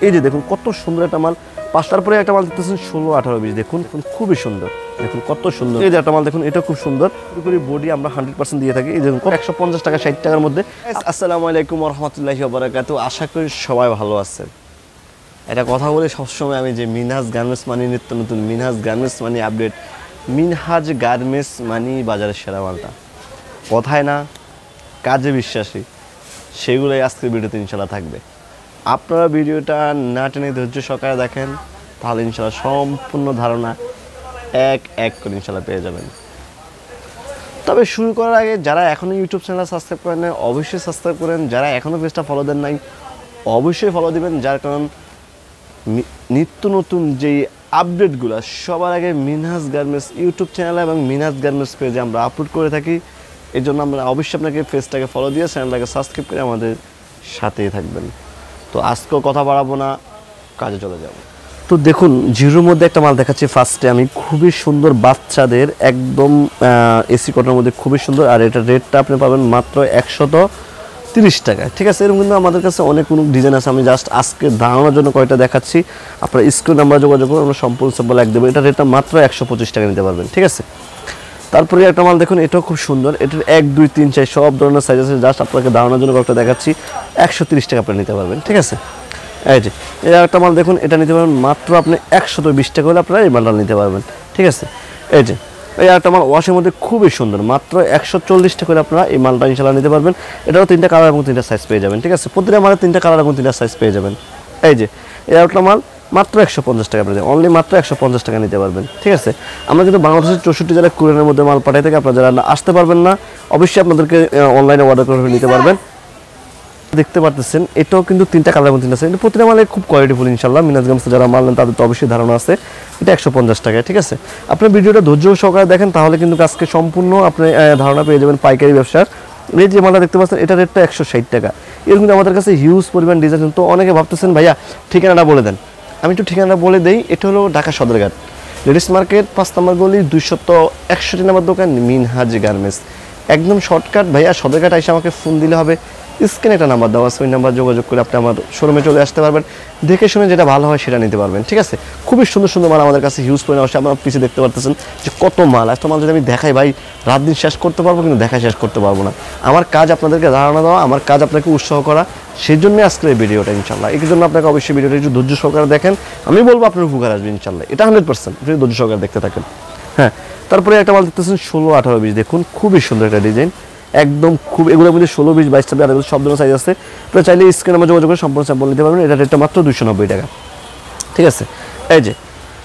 এই যে দেখুন কত সুন্দর একটা মাল, 5টার পরে একটা মাল দেখতেছেন 16, 18, 20। দেখুন খুবই সুন্দর, দেখুন কত সুন্দর। এই যে একটা মাল দেখুন, এটা খুব সুন্দর। পুরোপুরি বডি আমরা 100% দিয়ে থাকি। এই দেখুন 150 টাকা, 60 টাকার মধ্যে। আসসালামু আলাইকুম ওয়া রাহমাতুল্লাহি ওয়া বারাকাতুহু। আশা করি সবাই ভালো আছেন। এটা কথা বলে সবসময় আমি যে মিনহাজ গার্মেন্টস মানে নিত্য নতুন, মিনহাজ গার্মেন্টস মানে আপডেট, মিনহাজ গার্মেন্টস মানে বাজারের সেরা মালটা। কথায় না, কাজে বিশ্বাসী, সেগুলোই আজকের ভিডিওতে ইনশাল্লাহ থাকবে। আপনারা ভিডিওটা না টেনে ধৈর্য সহকারে দেখেন, তাহলে ইনশাল্লাহ সম্পূর্ণ ধারণা এক করে ইনশাল্লাহ পেয়ে যাবেন। তবে শুরু করার আগে যারা এখনও ইউটিউব চ্যানেল সাবস্ক্রাইব করেন নাই অবশ্যই সাবস্ক্রাইব করেন, যারা এখনও পেজটা ফলো দেন নাই অবশ্যই ফলো দিবেন। যার কারণ নিত্য নতুন যেই আপডেটগুলো সবার আগে মিনহাজ গার্মেন্টস ইউটিউব চ্যানেল এবং মিনহাজ গার্মেন্টস পেজে আমরা আপলোড করে থাকি। এই জন্য আমরা অবশ্যই আপনাকে পেজটাকে ফলো দিয়ে চ্যানেলটাকে সাবস্ক্রাইব করে আমাদের সাথেই থাকবেন। তো আজকেও কথা বাড়াবো না, কাজে চলে যাব। তো দেখুন জিরোর মধ্যে একটা মাল দেখাচ্ছি ফার্স্টে আমি, খুবই সুন্দর বাচ্চাদের একদম এসি কটনের মধ্যে, খুবই সুন্দর। আর এটা রেটটা আপনি পাবেন মাত্র 130 টাকায়, ঠিক আছে। এরকম কিন্তু আমাদের কাছে অনেক ডিজাইন আছে, আমি জাস্ট আজকে ধারণার জন্য কয়টা দেখাচ্ছি। আপনার স্ক্রিন নাম্বার যোগাযোগ করুন, আমরা সম্পূর্ণ স্যাম্পল এক দেবো। এটা রেটটা মাত্র 125 টাকা নিতে পারবেন, ঠিক আছে। তারপরে একটা মাল দেখুন, এটাও খুব সুন্দর। এটার 1, 2, 3, 4 সব ধরনের সাইজ আছে, জাস্ট আপনাকে ধারণার জন্য কয়েকটা দেখাচ্ছি। 130 টাকা আপনি নিতে পারবেন, ঠিক আছে। এই যে এই একটা মাল দেখুন, এটা নিতে পারবেন মাত্র আপনি 120 টাকা হলে আপনারা এই মালটা নিতে পারবেন, ঠিক আছে। এই যে এই একটা মাল ওয়াশের মধ্যে খুবই সুন্দর, মাত্র 140 টাকা করে আপনারা এই মালটা ইনশাল্লাহ নিতে পারবেন। এটাও 3টা কালার এবং 3টা সাইজ পেয়ে যাবেন, ঠিক আছে। প্রতিটা মালে 3টা কালার এবং 3টা সাইজ পেয়ে যাবেন। এই যে এই একটা মাল মাত্র 150 টাকা আপনাদের, অনলি মাত্র 150 টাকা নিতে পারবেন, ঠিক আছে। আমরা কিন্তু বাংলাদেশের 64 জেলায় কুরিয়ারের মধ্যে মাল পাঠাই থাকি। আপনারা যারা আসতে পারবেন না অবশ্যই আপনাদেরকে অনলাইনে অর্ডার করে নিতে পারবেন। দেখতে পারতেছেন এটাও কিন্তু 3টা কালার এবং 3টা সাইজ, প্রতিটা মালে খুব কোয়ালিটিফুল ইনশাল্লাহ। মিনহাজ গার্মেন্টসে যারা মাল নেন তাদের তো অবশ্যই ধারণা আছে। এটা 150 টাকায়, ঠিক আছে। আপনি ভিডিওটা ধৈর্য সহকারে দেখেন, তাহলে কিন্তু আজকে সম্পূর্ণ আপনি ধারণা পেয়ে যাবেন পাইকারি ব্যবসার। এই যে মালটা দেখতে পাচ্ছেন, এটা রেটটা 160 টাকা। এর কিন্তু আমাদের কাছে হিউজ পরিমাণ ডিজাইন। তো অনেকে ভাবতেছেন ভাইয়া ঠিকানাটা বলে দেন, আমি একটু ঠিকানাটা বলে দেই। এটা হলো ঢাকা সদরঘাট লেডিস মার্কেট 5 নম্বর গলি 261 নম্বর দোকান মিনহাজ গার্মেন্টস। একদম শর্টকাট ভাইয়া, সদরঘাট এসে আমাকে ফোন দিলে হবে। স্ক্রিনে একটা নাম্বার দেওয়া আছে, ওই নাম্বার যোগাযোগ করে আপনি আমার শোরুমে চলে আসতে পারবেন। দেখে শুনে যেটা ভালো হয় সেটা নিতে পারবেন, ঠিক আছে। খুবই সুন্দর সুন্দর মাল আমাদের কাছে হিউজ পরিমাণ আসে। আপনারা পিছিয়ে দেখতে পারতেছেন যে কত মাল। এত মাল যদি আমি দেখাই ভাই রাত দিন শেষ করতে পারবো, কিন্তু দেখাই শেষ করতে পারবো না। আমার কাজ আপনাদেরকে ধারণা দেওয়া, আমার কাজ আপনাকে উৎসাহ করা, সেই জন্যই আজকের এই ভিডিওটা ইনশাল্লাহ। এই জন্য আপনাকে অবশ্যই ভিডিওটা একটু ধৈর্য সহকারে দেখেন, আমি বলবো আপনার উপকার আসবে ইনশাল্লাহ। এটা 100% আপনি ধৈর্য সহকারে দেখতে থাকেন। হ্যাঁ, তারপরে একটা মাল দেখতেছেন 16, 18, 20। দেখুন খুবই সুন্দর একটা ডিজাইন, একদম খুব। এগুলোর মধ্যে 16, 20, 22 টাকা সব ধরনের সাইজ আছে। আপনারা চাইলে স্ক্রিনে আমার যোগাযোগ করে সম্পূর্ণ স্যাম্পল নিতে পারবেন। এটা রেটটা মাত্র 290 টাকা, ঠিক আছে। এই যে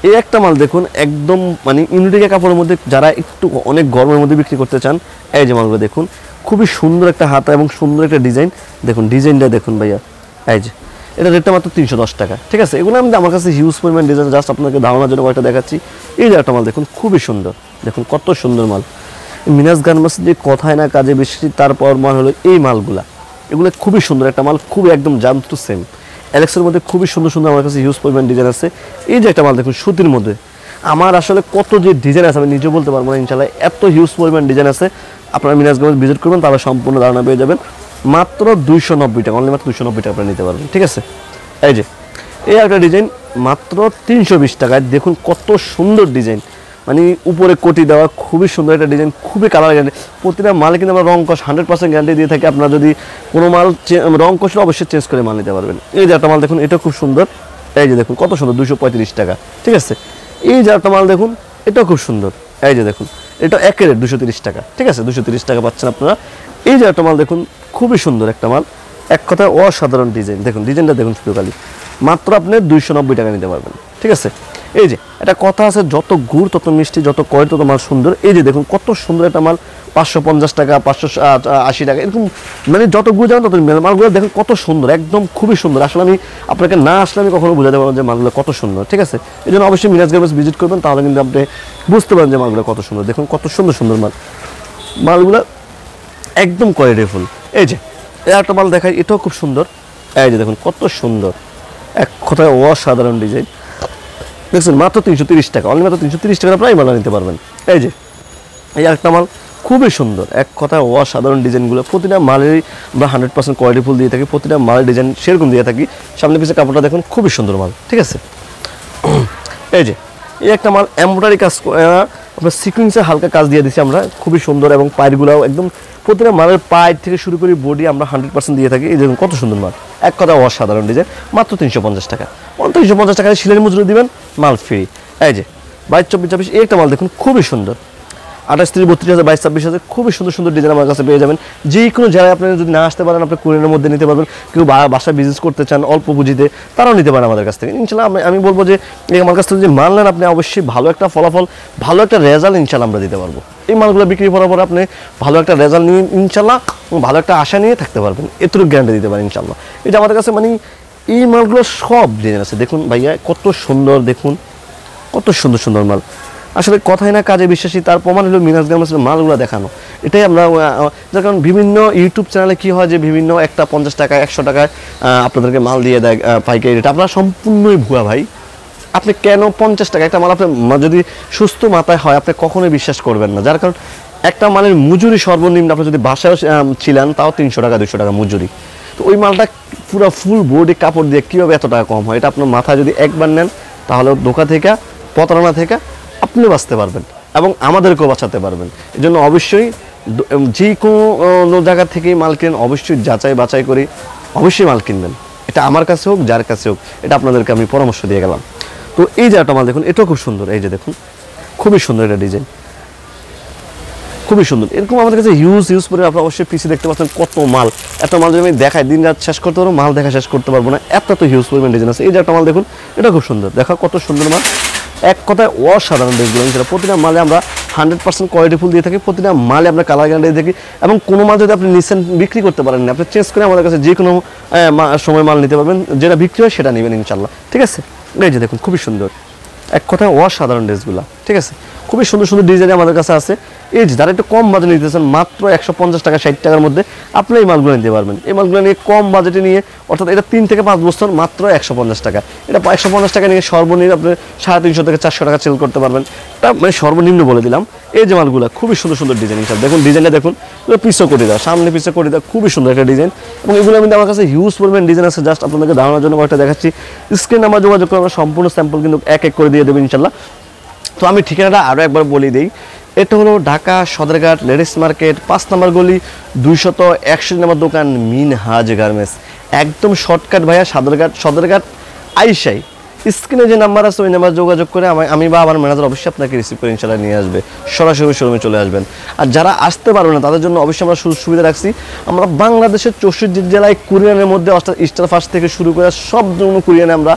এই একটা মাল দেখুন, একদম মানে ইউনিটিকা কাপড়ের মধ্যে যারা একটু অনেক গরমের মধ্যে বিক্রি করতে চান, এই যে মালগুলো দেখুন, খুবই সুন্দর একটা হাতা এবং সুন্দর একটা ডিজাইন। দেখুন ডিজাইনটা দেখুন ভাইয়া, এই যে এটা রেটটা মাত্র 310 টাকা, ঠিক আছে। এগুলো আমি আমার কাছে হিউজ পরিমাণ ডিজাইন, জাস্ট আপনাকে ধারণার জন্য কয়েকটা দেখাচ্ছি। এই যে একটা মাল দেখুন, খুবই সুন্দর, দেখুন কত সুন্দর মাল। মিনহাজ গার্মেন্টস যে কথায় না কাজে বেশি, তারপর মাল হলো এই মালগুলা। এগুলো খুবই সুন্দর একটা মাল, খুবই একদম জাম টু সেম। অ্যালেক্সের মধ্যে খুবই সুন্দর সুন্দর আমার কাছে হিউজ পরিমাণ ডিজাইন আছে। এই যে একটা মাল দেখুন সুতির মধ্যে, আমার আসলে কত যে ডিজাইন আছে আমি নিজে বলতে পারবো না ইনশাল্লাহ, এত হিউজ পরিমাণ ডিজাইন আছে। আপনারা মিনহাজ গার্মেন্টস ভিজিট করবেন, তাহলে সম্পূর্ণ ধারণা পেয়ে যাবেন। মাত্র 290 টাকা, অনলি মাত্র 290 টাকা আপনারা নিতে পারবেন, ঠিক আছে। এই যে এই একটা ডিজাইন মাত্র 320 টাকায়। দেখুন কত সুন্দর ডিজাইন, মানে উপরে কোটি দেওয়া, খুবই সুন্দর একটা ডিজাইন, খুবই কালার গ্যারান্টি। প্রতিটা মালে কিন্তু আমরা রং কষ 100% গ্যারান্টি দিয়ে থাকি। আপনারা যদি কোনো মাল রং কষলে অবশ্যই চেঞ্জ করে মাল নিতে পারবেন। এই যে একটা মাল দেখুন, এটা খুব সুন্দর। এই যে দেখুন কত সুন্দর, 235 টাকা, ঠিক আছে। এই যে একটা মাল দেখুন, এটাও খুব সুন্দর। এই যে দেখুন এটা একের রেট 230 টাকা, ঠিক আছে। 230 টাকা পাচ্ছেন আপনারা। এই যে একটা মাল দেখুন, খুবই সুন্দর একটা মাল, এক কথায় অসাধারণ ডিজাইন। দেখুন ডিজাইনটা দেখুন শুধু খালি, মাত্র আপনি 290 টাকা নিতে পারবেন, ঠিক আছে। এই যে একটা কথা আছে, যত গুড় তত মিষ্টি, যত কয় তত মাল সুন্দর। এই যে দেখুন কত সুন্দর একটা মাল, 550 টাকা, 580 টাকা, এরকম মানে যত গুড় যাবেন তত মালগুলো দেখুন কত সুন্দর, একদম খুবই সুন্দর। আসলে আমি আপনাকে না আসলে আমি কখনো বোঝাতে পারবো যে মালগুলো কত সুন্দর, ঠিক আছে। এই জন্য অবশ্যই মিনহাজ গার্মেন্টস ভিজিট করবেন, তাহলে কিন্তু আপনি বুঝতে পারেন যে মালগুলো কত সুন্দর। দেখুন কত সুন্দর সুন্দর মাল, মালগুলো একদম কোয়ালিটিফুল। এই যে একটা মাল দেখাই, এটাও খুব সুন্দর। এই যে দেখুন কত সুন্দর, এক কথায় অসাধারণ ডিজাইন। দেখছেন মাত্র 330 টাকা, অনলি মাত্র 330 টাকা প্রায় মাল নিতে পারবেন। এই যে এই একটা মাল খুবই সুন্দর, এক কথায় অসাধারণ ডিজাইনগুলো। প্রতিটা মালেরই আমরা 100% কোয়ালিটি ফুল দিয়ে থাকি, প্রতিটা মালের ডিজাইন সেরকম দিয়ে থাকি। সামনে পিছিয়ে কাপড়টা দেখুন, খুবই সুন্দর মাল, ঠিক আছে। এই যে এই একটা মাল এমব্রয়ডারি কাজ, আপনার সিকুয়েন্সে হালকা কাজ দিয়ে দিচ্ছি আমরা, খুবই সুন্দর। এবং পায়েরগুলোও একদম প্রতিটা মালের পায়ের থেকে শুরু করে বডি আমরা 100% দিয়ে থাকি। এই দেখুন কত সুন্দর মাল, এক কথা অসাধারণ ডিজাইন। মাত্র 350 টাকা, 350 টাকায় সিলের মজুরি দিবেন, মাল ফ্রি। এই যে 22, 24, 26 এই একটা মাল দেখুন, খুবই সুন্দর। 28, 30, 32, 22, 26 খুবই সুন্দর সুন্দর ডিজাইন আমার কাছে পেয়ে যাবেন। যে কোনো জায়গায় আপনি যদি না আসতে পারেন, আপনি কুরিয়ারের মধ্যে নিতে পারবেন। কেউ বাসায় বিজনেস করতে চান অল্প পুঁজিতে, তারাও নিতে পারেন আমাদের কাছ থেকে ইনশাল্লাহ। আমি বলবো যে আমার কাছ থেকে যদি মাল নেন, আপনি অবশ্যই ভালো একটা ফলাফল, ভালো একটা রেজাল্ট ইনশাল্লাহ আমরা দিতে পারবো। এই মালগুলো বিক্রি করার পর আপনি ভালো একটা রেজাল্ট নিয়ে ইনশাল্লাহ, ভালো একটা আশা নিয়ে থাকতে পারবেন, এতটুকু গ্যারান্টি দিতে পারেন ইনশাল্লাহ। এটা আমাদের কাছে মানে এই মালগুলো সব ডিজাইন আছে। দেখুন ভাইয়া কত সুন্দর, দেখুন কত সুন্দর সুন্দর মাল। আসলে কথাই না কাজে বিশ্বাসী, তার প্রমাণ হলো মিনাজ গার্মেন্টসের মালগুলো দেখানো। এটাই আমরা, যার কারণ বিভিন্ন ইউটিউব চ্যানেলে কী হয় যে বিভিন্ন একটা 50 টাকা 100 টাকায় আপনাদেরকে মাল দিয়ে দেয় পাইকারি রেট। আপনারা সম্পূর্ণই ভুয়া ভাই। আপনি কেন 50 টাকা একটা মাল, আপনি যদি সুস্থ মাথায় হয় আপনি কখনোই বিশ্বাস করবেন না। যার কারণ একটা মালের মজুরি সর্বনিম্ন, আপনি যদি বাসায় ছিলেন তাও 300 টাকা 200 টাকা মজুরি। তো ওই মালটা পুরো ফুল বডি কাপড় দিয়ে কীভাবে এত টাকা কম হয়, এটা আপনার মাথায় যদি একবার নেন, তাহলে ধোঁকা থেকে, প্রতারণা থেকে আপনি বাঁচতে পারবেন এবং আমাদেরকেও বাঁচাতে পারবেন। এই জন্য অবশ্যই যে কোনো জায়গা থেকেই মাল কিনেন, অবশ্যই যাচাই বাছাই করে অবশ্যই মাল কিনবেন। এটা আমার কাছে হোক, যার কাছে হোক, এটা আপনাদেরকে আমি পরামর্শ দিয়ে গেলাম। তো এই যে একটা মাল দেখুন, এটাও খুব সুন্দর। এই যে দেখুন, খুবই সুন্দর এটা ডিজাইন, খুবই সুন্দর। এরকম আমাদের কাছে ইউজ করে আপনারা অবশ্যই পিসি দেখতে পাচ্ছেন কত মাল। এত মাল যদি আমি দেখাই, দিন রাত শেষ করতে পারবো, মাল দেখা শেষ করতে পারবো না, এত হিউজ পরিমাণ ডিজাইন আছে। এই যে একটা মাল দেখুন, এটা খুব সুন্দর, দেখা কত সুন্দর মাল, এক কথায় অসাধারণ ড্রেসগুলো। প্রতিটা মালে আমরা 100% কোয়ালিটি ফুল দিয়ে থাকি, প্রতিটা মালে আমরা কালার গ্যারান্টি দিয়ে থাকি। এবং কোনো মাল যদি আপনি নিচ্ছেন বিক্রি করতে পারেন না, আপনি চেঞ্জ করে আমাদের কাছে যে কোনো সময় মাল নিতে পারবেন, যেটা বিক্রি হয় সেটা নেবেন ইনশাল্লাহ, ঠিক আছে। এই যে দেখুন খুবই সুন্দর, এক কথায় অসাধারণ ড্রেসগুলো, ঠিক আছে। খুবই সুন্দর সুন্দর ডিজাইন আমাদের কাছে আছে। এই যে যারা একটু কম বাজেটে নিতেছেন, মাত্র 150 টাকা 60 টাকার মধ্যে আপনি এই মালগুলো নিতে পারবেন। এই মালগুলো নিয়ে কম বাজেটে নিয়ে, অর্থাৎ এটা 3 থেকে 5 বছর, মাত্র 150 টাকা। এটা 150 টাকা নিয়ে সর্বনিম্ন আপনি 350 থেকে 400 টাকা সেল করতে পারবেন। এটা মানে সর্বনিম্ন বলে দিলাম। এই যে মালগুলো খুবই সুন্দর সুন্দর ডিজাইন, দেখুন ডিজাইনটা দেখুন, পিছনে করে দেওয়া, সামনে পিছনে করে দেওয়া, খুবই সুন্দর একটা ডিজাইন। এবং এগুলো কিন্তু আমার কাছে হিউজ পরিমাণ ডিজাইন আছে। জাস্ট আপনাদেরকে ধারণার জন্য কয়েকটা দেখাচ্ছি। স্ক্রিন নাম্বার যোগাযোগ করে আমরা সম্পূর্ণ স্যাম্পল কিন্তু এক এক করে দিয়ে দেবো ইনশাল্লাহ। তো আমি ঠিকানাটা আরও একবার বলে দিই। এটা হলো ঢাকা সদরঘাট লেডিস মার্কেট 5 নম্বর গলি 261 নম্বর দোকান, মিনহাজ গার্মেন্টস। একদম শর্টকাট ভাইয়া, সদরঘাট আইসাই স্ক্রিনে যে নাম্বার আছে ওই নাম্বার যোগাযোগ করে আমি বা আমার ম্যানেজার অবশ্যই আপনাকে রিসিভ করে ইনশাল্লাহ নিয়ে আসবে, সরাসরি শোরুমে চলে আসবেন। আর যারা আসতে পারবে না তাদের জন্য অবশ্যই আমরা সুযোগ সুবিধা রাখছি। আমরা বাংলাদেশের 64 জেলায় কুরিয়ানের মধ্যে স্টার ফার্স্ট থেকে শুরু করে সব জন্য কুরিয়ানে আমরা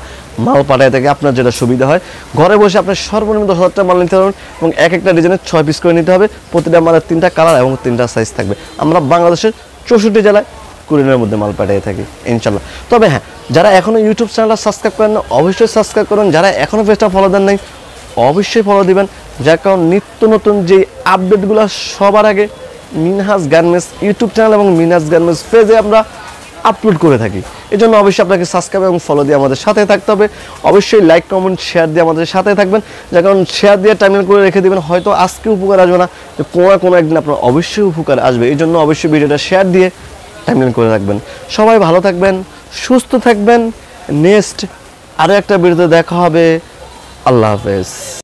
মাল পাঠাই থাকি। আপনার যেটা সুবিধা হয়, ঘরে বসে আপনার সর্বনিম্ন 10,000 টাকা মাল নিতে পারবেন এবং এক একটা ডিজাইনের 6 পিস করে নিতে হবে। প্রতিটা মালের 3টা কালার এবং 3টা সাইজ থাকবে। আমরা বাংলাদেশের 64 জেলায় কুরিয়ানের মধ্যে মাল পাঠিয়ে থাকি ইনশাল্লাহ। তবে হ্যাঁ, যারা এখনও ইউটিউব চ্যানেলটা সাবস্ক্রাইব করেন না, অবশ্যই সাবস্ক্রাইব করুন। যারা এখনও পেজটা ফলো দেন নাই, অবশ্যই ফলো দিবেন। যার কারণ নিত্য নতুন যে আপডেটগুলো সবার আগে মিনহাজ গার্মেন্টস ইউটিউব চ্যানেল এবং মিনহাজ গার্মেন্টস পেজে আমরা আপলোড করে থাকি। এই জন্য অবশ্যই আপনাকে সাবস্ক্রাইব এবং ফলো দিয়ে আমাদের সাথে থাকতে হবে। অবশ্যই লাইক কমেন্ট শেয়ার দিয়ে আমাদের সাথে থাকবেন। যার কারণ শেয়ার দিয়ে টাইমলাইন করে রেখে দেবেন, হয়তো আজকে উপকার আসবে না, যে কোনো একদিন আপনার অবশ্যই উপকার আসবে। এই জন্য অবশ্যই ভিডিওটা শেয়ার দিয়ে টাইমলাইন করে রাখবেন। সবাই ভালো থাকবেন, সুস্থ থাকবেন। নেক্সট আরও একটা ভিডিওতে দেখা হবে। আল্লাহ হাফেজ।